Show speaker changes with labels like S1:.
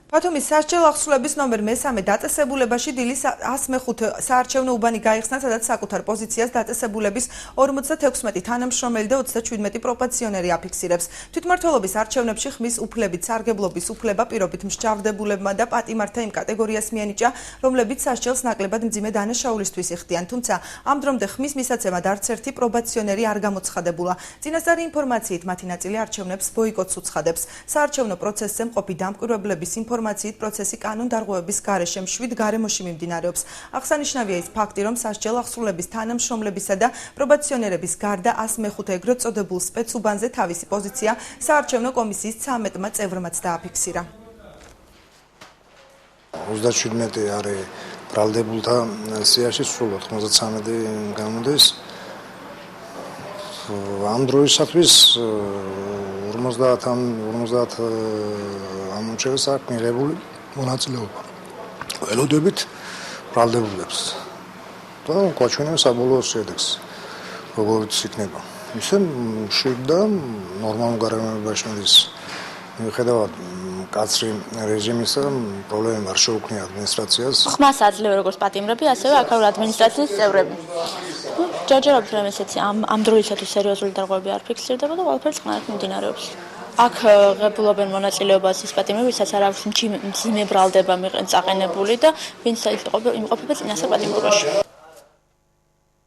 S1: ბათუმის სასჯელ ახსრულების ნომერ მე-3 დაწესებულებაში დილის 105 საარჩევნო უბანი გაიხსნა, სადაც საკუთარ პოზიციას დაწესებულების 56 თანამშრომელი და 37 პროპორციონერი აფიქსირებს. თვითმმართველობის არჩევნებში ხმის უფლებით სარგებლობის უფლება პირობით მსჯავრდებულებმა და პატიმართა იმ კატეგორიას მიენიჭა, რომლებიც სასჯელს ნაკლებად მძიმე დანაშაულისთვის იხდიან. თუმცა ამ დრომდე ხმის მისაცემად არც ერთი პრობაციონერი არ გამოცხადებულა. წინასწარი ინფორმაციით მათი ნაწილი არჩევნებს ბოიკოტს უცხადებს. საარჩევნო პროცესზე მყოფი დამკვირვებლების ინფორმაციით პროცესი კანონდარღვევების გარეშე მშვიდ გარემოში მიმდინარეობს. აღსანიშნავია ის ფაქტი, რომ სასჯელ ახსრულების თანამშრომლებისა და პრობაციონერების გარდა 105 ეგრეთ წოდებულ სპეცუბანზე თავისი პოზიცია საარჩევნო კომისიის 13 წევრმაც დააფიქსირა.
S2: 37 არის ბრალდებულთა სიაში, სრულად 93 გამოდის. ამ დროისათვის 50 ამომრჩევას აქვს მიღებული მონაწილეობა. ველოდებით ბრალდებულებს და გვაჩვენებენ საბოლოო შედეგს, როგორც იქნება. ისე მშვიდ და ნორმალურ გარემოში არის. მიუხედავად კაცრი რეჟიმისა, პრობლემა არ შეუქმნია ადმინისტრაციას.
S3: ხმას აძლევენ როგორც პატიმრები, ასევე აქაურ ადმინისტრაციის წევრები. ჯერჯერობით რომ ესეც ამ დროისათვის სერიოზული დარღვევები არ ფიქსირდება და ყველაფერი წყნარად მიმდინარეობს. აქ ღებულობენ მონაწილეობას ის პატიმრები, ვისაც არ აქვს მძიმე ბრალდება წაყენებული და ვინც იმყოფება წინასწარ პატიმრობაში.